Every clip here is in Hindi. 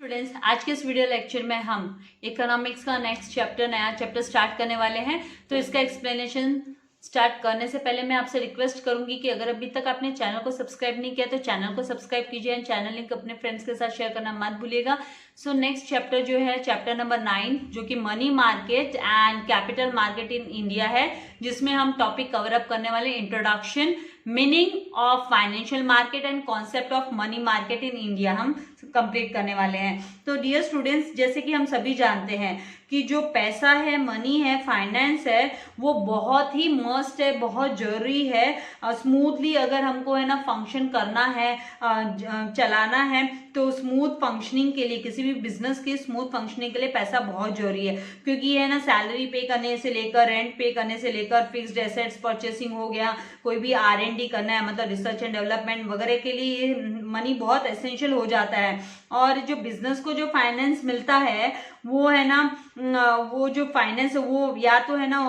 स्टूडेंट्स, आज के इस वीडियो लेक्चर में हम इकोनॉमिक्स का नया चैप्टर स्टार्ट करने वाले हैं। तो इसका एक्सप्लेनेशन स्टार्ट करने से पहले मैं आपसे रिक्वेस्ट करूंगी कि अगर अभी तक आपने चैनल को सब्सक्राइब नहीं किया तो चैनल को सब्सक्राइब कीजिए एंड चैनल लिंक अपने फ्रेंड्स के साथ शेयर करना मत भूलिएगा। सो नेक्स्ट चैप्टर जो है चैप्टर नंबर 9, जो कि money market and capital market in India है, जिसमें हम टॉपिक कवर अप करने वाले introduction, meaning of financial market and concept of money market in India हम कंप्लीट करने वाले हैं। तो डियर स्टूडेंट्स, जैसे कि हम सभी जानते हैं कि जो पैसा है, मनी है, फाइनेंस है, वो बहुत ही मस्ट है, बहुत जरूरी है। स्मूथली अगर हमको है ना फंक्शन करना है, चलाना है, तो स्मूथ फंक्शनिंग के लिए, किसी भी बिजनेस की स्मूथ फंक्शनिंग के लिए पैसा बहुत जरूरी है। क्योंकि ये है ना सैलरी पे करने से लेकर, रेंट पे करने से लेकर, फिक्स्ड एसेट्स परचेसिंग हो गया, कोई भी R&D करना है, मतलब रिसर्च एंड डेवलपमेंट वगैरह के लिए मनी बहुत एसेंशियल हो जाता है। और जो बिजनेस को जो फाइनेंस मिलता है वो है ना, वो जो फाइनेंस वो या तो है ना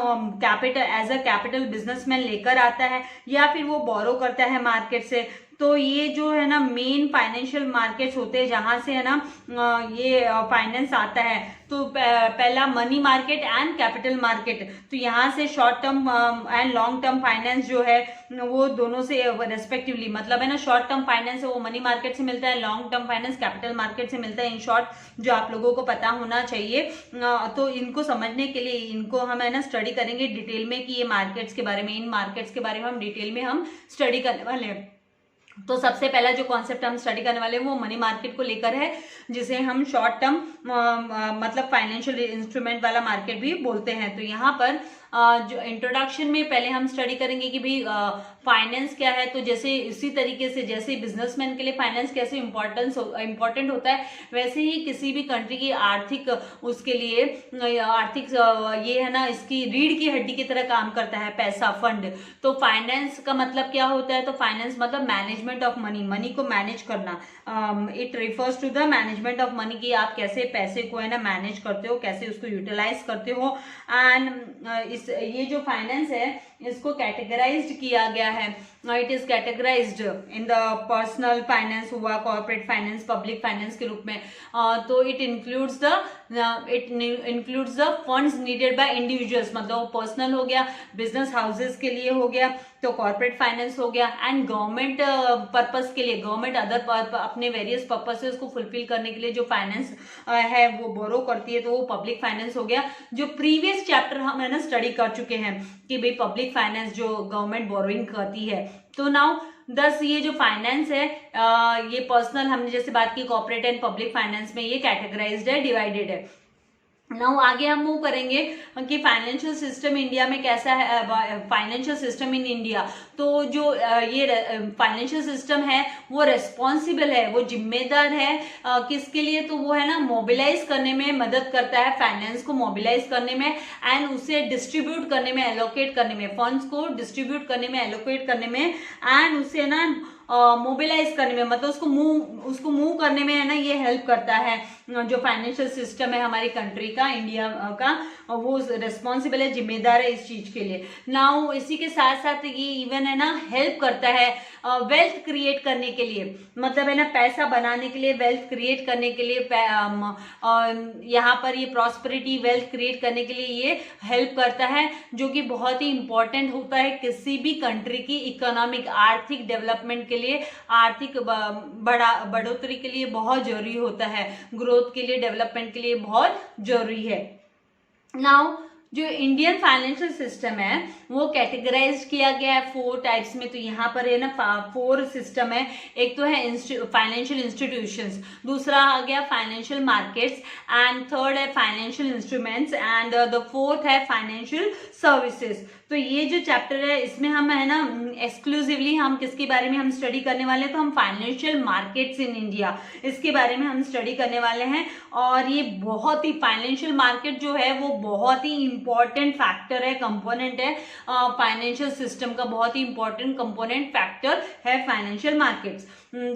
capital as a capital businessman लेकर आता है, या फिर वो बोरो करता है मार्केट से। तो ये जो है ना मेन फाइनेंशियल मार्केट्स होते हैं जहां से है ना ये फाइनेंस आता है। तो पहला money market and capital market, तो यहाँ से short term and long term finance जो है वो दोनों से रेस्पेक्टिवली, मतलब है ना शॉर्ट टर्म फाइनेंस है वो मनी मार्केट से मिलता है, long term finance capital market से मिलता है। इन शॉर्ट जो आप लोगों को पता होना चाहिए। तो इनको समझने के लिए इनको हम है ना स्टडी करेंगे डिटेल में कि ये मार्केट्स के बारे में, इन मार्केट्स के बारे में हम डिटेल में हम स्टडी करने वाले हैं। तो सबसे पहला जो कॉन्सेप्ट हम स्टडी करने वाले हैं वो मनी मार्केट को लेकर है, जिसे हम शॉर्ट टर्म मतलब फाइनेंशियल इंस्ट्रूमेंट वाला मार्केट भी बोलते हैं। तो यहाँ पर जो इंट्रोडक्शन में पहले हम स्टडी करेंगे कि भाई फाइनेंस क्या है। तो जैसे इसी तरीके से जैसे बिजनेसमैन के लिए फाइनेंस कैसे इंपॉर्टेंट होता है, वैसे ही किसी भी कंट्री की आर्थिक, उसके लिए आर्थिक ये है ना इसकी रीढ़ की हड्डी की तरह काम करता है पैसा, फंड। तो फाइनेंस का मतलब क्या होता है? तो फाइनेंस मतलब मैनेजमेंट ऑफ मनी, मनी को मैनेज करना। It refers to the management of money, कि आप कैसे पैसे को है ना मैनेज करते हो, कैसे उसको यूटिलाइज करते हो। एंड ये जो फाइनेंस है इसको कैटेगराइज्ड किया गया है। It is categorised in the personal finance हुआ, कॉर्पोरेट फाइनेंस, पब्लिक फाइनेंस के रूप में। तो it includes the funds needed bye individuals, मतलब पर्सनल हो गया, बिजनेस हाउसेस के लिए हो गया, तो कॉर्पोरेट फाइनेंस हो गया, एंड गवर्नमेंट पर्पस के लिए, गवर्नमेंट अदर अपने वेरियस पर्पसेस को फुलफिल करने के लिए जो फाइनेंस है वो बोरो करती है, तो वो पब्लिक फाइनेंस हो गया। जो प्रीवियस चैप्टर हम है ना स्टडी कर चुके हैं कि भाई पब्लिक फाइनेंस जो गवर्नमेंट बोरोइंग करती है। तो नाउ दस ये जो फाइनेंस है ये पर्सनल, हमने जैसे बात की कॉर्पोरेट एंड पब्लिक फाइनेंस में, ये कैटेगराइज्ड है, डिवाइडेड है। नाउ आगे हम मूव करेंगे कि फाइनेंशियल सिस्टम इंडिया में कैसा है, फाइनेंशियल सिस्टम इन इंडिया। तो जो ये फाइनेंशियल सिस्टम है वो रेस्पॉन्सिबल है, वो जिम्मेदार है किसके लिए? तो वो है ना मोबिलाइज करने में मदद करता है, फाइनेंस को मोबिलाइज करने में एंड उसे डिस्ट्रीब्यूट करने में, एलोकेट करने में, फंड्स को डिस्ट्रीब्यूट करने में, एलोकेट करने में, एंड उसे ना मोबिलाइज करने में, मतलब उसको मूव करने में है ना ये हेल्प करता है। जो फाइनेंशियल सिस्टम है हमारी कंट्री का, इंडिया का, वो रेस्पॉन्सिबल है, जिम्मेदार है इस चीज के लिए। नाउ इसी के साथ साथ ये इवन है ना हेल्प करता है वेल्थ क्रिएट करने के लिए, मतलब है ना पैसा बनाने के लिए, वेल्थ क्रिएट करने के लिए, यहाँ पर ये प्रॉस्पेरिटी, वेल्थ क्रिएट करने के लिए ये हेल्प करता है, जो कि बहुत ही इंपॉर्टेंट होता है किसी भी कंट्री की इकोनॉमिक, आर्थिक डेवलपमेंट के लिए, आर्थिक बढ़ोतरी के लिए बहुत जरूरी होता है, ग्रोथ के लिए, डेवलपमेंट के लिए बहुत जरूरी है। नाउ जो इंडियन फाइनेंशियल सिस्टम है वो कैटेगराइज किया गया है 4 टाइप्स में। तो यहाँ पर है ना 4 सिस्टम है। एक तो है फाइनेंशियल इंस्टीट्यूशंस, दूसरा आ गया फाइनेंशियल मार्केट्स, एंड थर्ड है financial instruments, and the fourth है फाइनेंशियल सर्विसेज। तो ये जो चैप्टर है इसमें हम है ना एक्सक्लूसिवली हम किसके बारे में हम स्टडी करने वाले हैं? तो हम फाइनेंशियल मार्केट्स इन इंडिया, इसके बारे में हम स्टडी करने वाले हैं। और ये बहुत ही, फाइनेंशियल मार्केट जो है वो बहुत ही इंपॉर्टेंट फैक्टर है, कंपोनेंट है फाइनेंशियल सिस्टम का बहुत ही इंपॉर्टेंट कंपोनेंट फैक्टर है फाइनेंशियल मार्केट्स।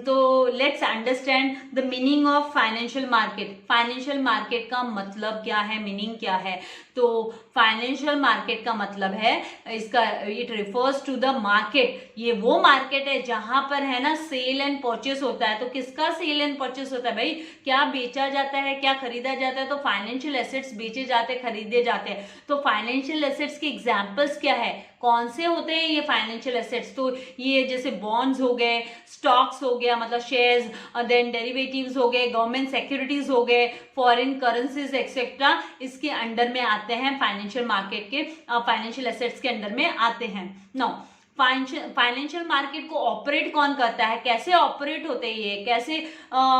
तो let's understand the meaning of financial market. Financial market का मतलब क्या है, मीनिंग क्या है? तो फाइनेंशियल मार्केट का मतलब है इसका, it refers to the market. ये वो मार्केट है जहां पर है ना सेल एंड परचेस होता है। तो किसका सेल एंड परचेस होता है भाई? क्या बेचा जाता है, क्या खरीदा जाता है? तो फाइनेंशियल एसेट्स बेचे जाते, खरीदे जाते हैं। तो फाइनेंशियल एसेट्स के एग्जांपल्स क्या है, कौन से होते हैं ये फाइनेंशियल एसेट्स? तो ये जैसे बॉन्ड्स हो गए, स्टॉक्स हो गया मतलब शेयर्स, देन डेरिवेटिव्स हो गए, गवर्नमेंट सिक्योरिटीज हो गए, फॉरेन करेंसीज एक्सेट्रा, इसके अंडर में आते हैं फाइनेंशियल मार्केट के, फाइनेंशियल एसेट्स के अंडर में आते हैं। नाउ फाइनेंशियल मार्केट को ऑपरेट कौन करता है, कैसे ऑपरेट होते हैं ये, कैसे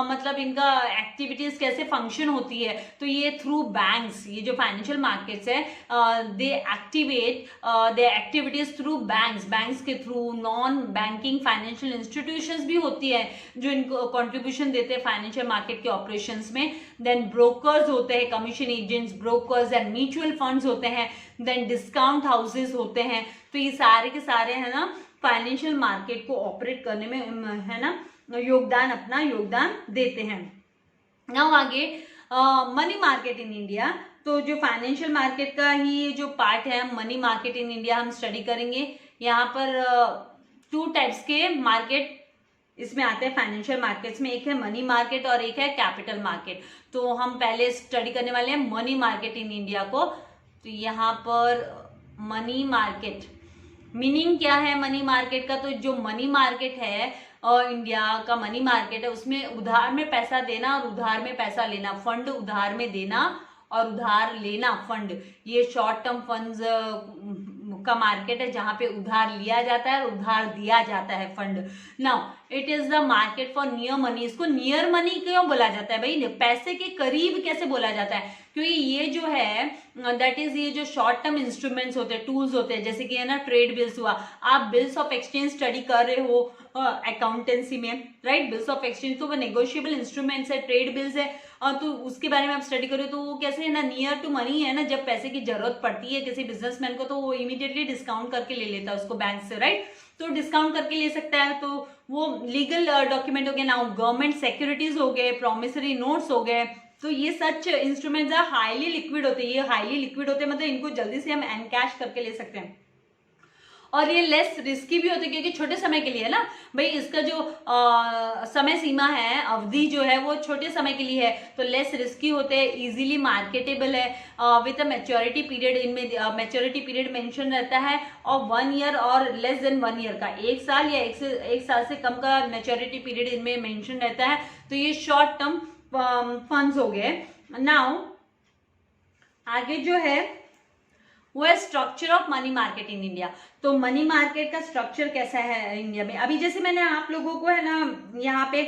मतलब इनका एक्टिविटीज कैसे फंक्शन होती है? तो ये थ्रू बैंक्स, ये जो फाइनेंशियल मार्केट्स है दे एक्टिवेट दे एक्टिविटीज थ्रू बैंक्स। बैंक्स के through non banking financial institutions भी होती है जो इनको कंट्रीब्यूशन देते हैं फाइनेंशियल मार्केट के ऑपरेशंस में। देन ब्रोकर्स होते हैं, commission agents, brokers and mutual funds होते हैं, देन डिस्काउंट हाउसेज होते हैं। तो ये सारे के सारे है ना फाइनेंशियल मार्केट को ऑपरेट करने में है ना अपना योगदान देते हैं। नाउ आगे मनी मार्केट इन इंडिया। तो जो फाइनेंशियल मार्केट का ही जो पार्ट है मनी मार्केट इन इंडिया हम स्टडी करेंगे। यहाँ पर 2 टाइप्स के मार्केट इसमें आते हैं फाइनेंशियल मार्केट्स में, एक है मनी मार्केट और एक है कैपिटल मार्केट। तो हम पहले स्टडी करने वाले हैं मनी मार्केट इन इंडिया को। तो यहाँ पर मनी मार्केट मीनिंग क्या है मनी मार्केट का? तो जो मनी मार्केट है और इंडिया का मनी मार्केट है उसमें उधार में पैसा देना और उधार में पैसा लेना, फंड उधार में देना और उधार लेना फंड, ये शॉर्ट टर्म फंड्स का मार्केट है जहां पे उधार लिया जाता है और उधार दिया जाता है fund. Now it is the market for near money. इसको नियर मनी क्यों बोला जाता है भाई? पैसे के करीब कैसे बोला जाता है? क्योंकि ये जो है दैट इज ये जो शॉर्ट टर्म इंस्ट्रूमेंट्स होते हैं, टूल्स होते हैं, जैसे कि है ना ट्रेड बिल्स हुआ, आप बिल्स ऑफ एक्सचेंज स्टडी कर रहे हो अकाउंटेंसी में, राइट? बिल्स ऑफ एक्सचेंज तो वो नेगोशिएबल इंस्ट्रूमेंट्स है, ट्रेड बिल्स है, तो उसके बारे में आप स्टडी करो। तो वो कैसे है ना नियर टू मनी है ना, जब पैसे की जरूरत पड़ती है किसी बिजनेसमैन को तो वो इमीडिएटली डिस्काउंट करके ले लेता है उसको बैंक से, राइट? तो डिस्काउंट करके ले सकता है, तो वो लीगल डॉक्यूमेंट हो गया। नाउ गवर्नमेंट सिक्योरिटीज हो गए, प्रोमिसरी नोट्स हो गए, तो ये सच इंस्ट्रूमेंट्स हाईली लिक्विड होते हैं। ये हाईली लिक्विड होते हैं मतलब इनको जल्दी से हम एनकैश करके ले सकते हैं और ये लेस रिस्की भी होते हैं क्योंकि छोटे समय के लिए है ना भाई। इसका जो समय सीमा है, अवधि जो है वो छोटे समय के लिए है, तो लेस रिस्की होते हैं, इजीली मार्केटेबल है, विद अ मैच्योरिटी पीरियड। इनमें मैच्योरिटी पीरियड मेंशन रहता है और 1 ईयर और लेस देन 1 ईयर का, 1 साल या 1 साल से कम का मैच्योरिटी पीरियड इनमें मेंशन रहता है। तो ये शॉर्ट टर्म फंड्स हो गए। नाउ आगे जो है वो है structure of money market in India. तो मनी मार्केट का स्ट्रक्चर कैसा है इंडिया में? अभी जैसे मैंने आप लोगों को है ना यहाँ पे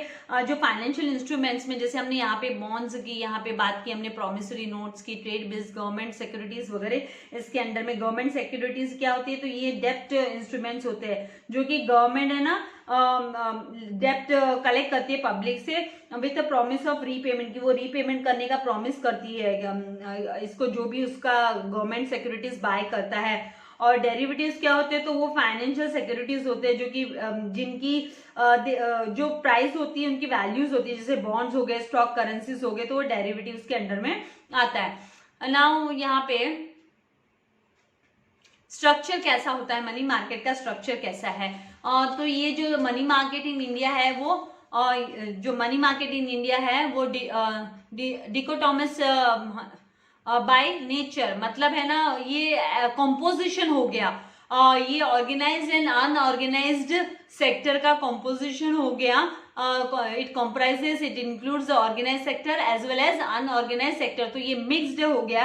जो फाइनेंशियल इंस्ट्रूमेंट्स में जैसे हमने यहाँ पे बॉन्ड्स की यहाँ पे बात की, हमने प्रोमिसरी नोट्स की, ट्रेड बिल्स, गवर्नमेंट सिक्योरिटीज वगैरह। इसके अंडर में गवर्नमेंट सिक्योरिटीज क्या होती है? तो ये डेप्ट इंस्ट्रूमेंट्स होते हैं जो कि गवर्नमेंट है ना डेप्ट कलेक्ट करती है पब्लिक से with the promise of repayment, की वो रीपेमेंट करने का प्रॉमिस करती है इसको जो भी उसका गवर्नमेंट सिक्योरिटीज बाय करता है। और डेरिवेटिव्स क्या होते हैं? तो वो फाइनेंशियल सिक्योरिटीज होते हैं जो कि जिनकी जो प्राइस होती है उनकी वैल्यूज होती है, जैसे बॉन्ड्स हो गए, स्टॉक करेंसीज हो गए, तो वो डेरिवेटिव्स के अंडर में आता है। नाउ यहाँ पे स्ट्रक्चर कैसा होता है, मनी मार्केट का स्ट्रक्चर कैसा है? तो ये जो मनी मार्केट इन इंडिया है वो जो मनी मार्केट इन इंडिया है वो डिकोटोमस बाय नेचर, मतलब है ना ये कॉम्पोजिशन हो गया, ये ऑर्गेनाइज्ड एंड अनऑर्गेनाइज्ड सेक्टर का कॉम्पोजिशन हो गया। It comprises, it includes the organise sector as well as unorganise sector. तो ये मिक्स्ड हो गया,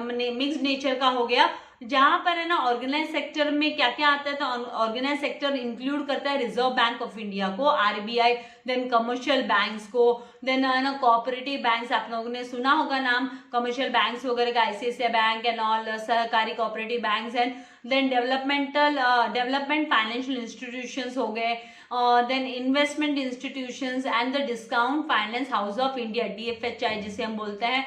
मिक्स्ड नेचर का हो गया। जहां पर है ना ऑर्गेनाइज सेक्टर में क्या क्या आता है? तो ऑर्गेनाइज सेक्टर इंक्लूड करता है रिजर्व बैंक ऑफ इंडिया को, आरबीआई, देन कमर्शियल बैंक्स को, देन है ना कोऑपरेटिव बैंक्स, आप लोगों ने सुना होगा नाम कमर्शियल बैंक्स वगैरह का, आईसीआईसीआई बैंक एंड ऑल, सहकारी cooperative banks and then development financial institutions हो गए, then investment institutions and the discount finance house of India, DFHI जिसे हम बोलते हैं,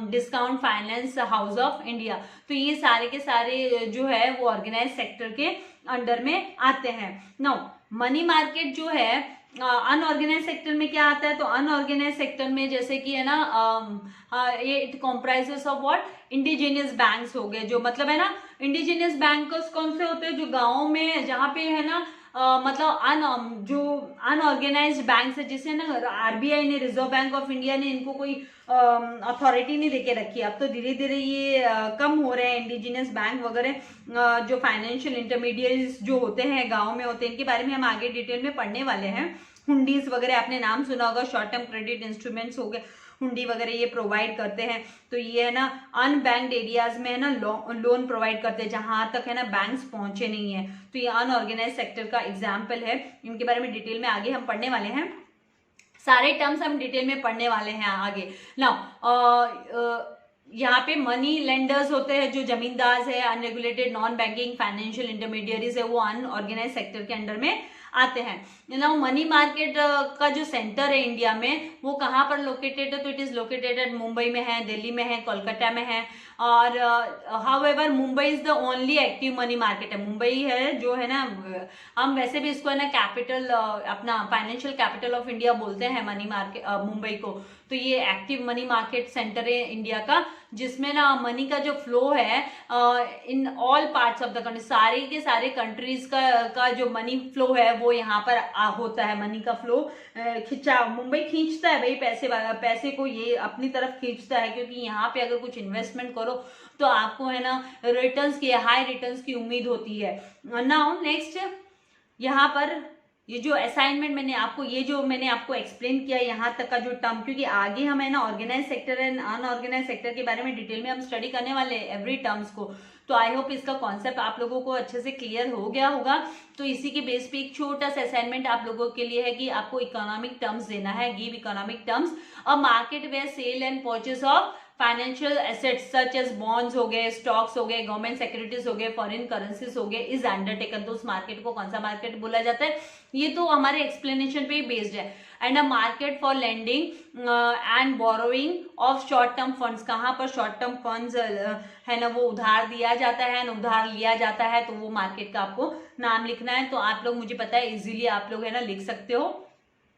discount finance house of India. तो ये सारे के सारे जो है वो ऑर्गेनाइज सेक्टर के अंडर में आते हैं। नाउ मनी मार्केट जो है अनऑर्गेनाइज सेक्टर में क्या आता है, तो अनऑर्गेनाइज सेक्टर में जैसे कि है ना ये it comprises of what, indigenous banks हो गए, जो मतलब है ना इंडिजीनियस बैंक कौन से होते हैं, जो गाँव में जहाँ पे है ना मतलब जो अनऑर्गेनाइज्ड बैंक है, जिसे ना RBI ने, रिजर्व बैंक ऑफ इंडिया ने इनको कोई अथॉरिटी नहीं देके रखी। अब तो धीरे धीरे ये कम हो रहे हैं इंडिजिनियस बैंक वगैरह, जो फाइनेंशियल इंटरमीडिएट्स जो होते हैं गाँव में होते हैं, इनके बारे में हम आगे डिटेल में पढ़ने वाले हैं। हुंडीज वगैरह आपने नाम सुना होगा, शॉर्ट टर्म क्रेडिट इंस्ट्रूमेंट्स हो गए, हुंडी वगैरह ये प्रोवाइड करते हैं। तो ये है ना अनबैंक्ड एरियाज में है ना लोन प्रोवाइड करते हैं, जहां तक है ना बैंक्स पहुंचे नहीं है। तो ये अनऑर्गेनाइज सेक्टर का एग्जाम्पल है, इनके बारे में डिटेल में आगे हम पढ़ने वाले हैं, सारे टर्म्स हम डिटेल में पढ़ने वाले हैं आगे। नाउ यहाँ पे मनी लेंडर्स होते हैं, जो जमींदार है, unregulated non banking financial intermediaries है, वो अनऑर्गेनाइज सेक्टर के अंडर में आते हैं। नाउ मनी मार्केट का जो सेंटर है इंडिया में, वो कहाँ पर लोकेटेड है, तो it is located at Mumbai में है, दिल्ली में है, कोलकाता में है। और however Mumbai is the only active money market है। मुंबई है जो है ना, हम वैसे भी इसको है ना कैपिटल, अपना फाइनेंशियल कैपिटल ऑफ इंडिया बोलते हैं मनी मार्केट मुंबई को। तो ये एक्टिव मनी मार्केट सेंटर है इंडिया का, जिसमें ना मनी का जो फ्लो है in all parts of the country, सारे के सारे कंट्रीज का जो मनी फ्लो है वो यहाँ पर होता है। मनी का फ्लो मुंबई खींचता है भाई, पैसे को ये अपनी तरफ खींचता है, क्योंकि यहाँ पे अगर कुछ इन्वेस्टमेंट करो तो आपको है ना रिटर्न्स की, हाई रिटर्न्स की उम्मीद होती है। नाउ नेक्स्ट, यहाँ पर ये जो असाइनमेंट मैंने आपको एक्सप्लेन किया यहाँ तक का जो टर्म, क्योंकि आगे हम है ना organise sector and unorganise sector के बारे में डिटेल में हम स्टडी करने वाले हैं एवरी टर्म्स को। तो आई होप इसका कॉन्सेप्ट आप लोगों को अच्छे से क्लियर हो गया होगा। तो इसी के बेस पे एक छोटा सा असाइनमेंट आप लोगों के लिए है कि आपको इकोनॉमिक टर्म्स देना है, give economic terms. A market where sale and purchase of financial assets such as bonds हो गए, स्टॉक्स हो गए, गवर्नमेंट सिक्योरिटीज हो गए, फॉरेन करेंसीज हो गए, इज अंडरटेकन। तो उस मार्केट को कौन सा मार्केट बोला जाता है, ये तो हमारे एक्सप्लेनेशन पे ही बेस्ड है। And a market for lending and borrowing of short term funds, कहाँ पर शॉर्ट टर्म फंड्स है ना वो उधार दिया जाता है ना उधार लिया जाता है, तो वो मार्केट का आपको नाम लिखना है। तो आप लोग, मुझे पता है इजीली आप लोग है ना लिख सकते हो।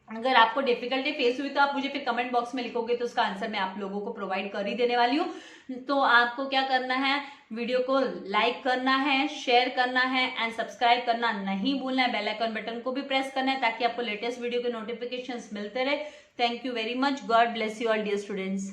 अगर आपको डिफिकल्टी फेस हुई तो आप मुझे फिर कमेंट बॉक्स में लिखोगे, तो उसका आंसर मैं आप लोगों को प्रोवाइड कर ही देने वाली हूँ। तो आपको क्या करना है, वीडियो को लाइक करना है, शेयर करना है एंड सब्सक्राइब करना नहीं भूलना है। बेल आइकन बटन को भी प्रेस करना है ताकि आपको लेटेस्ट वीडियो के नोटिफिकेशंस मिलते रहे। Thank you very much. God bless you all dear students.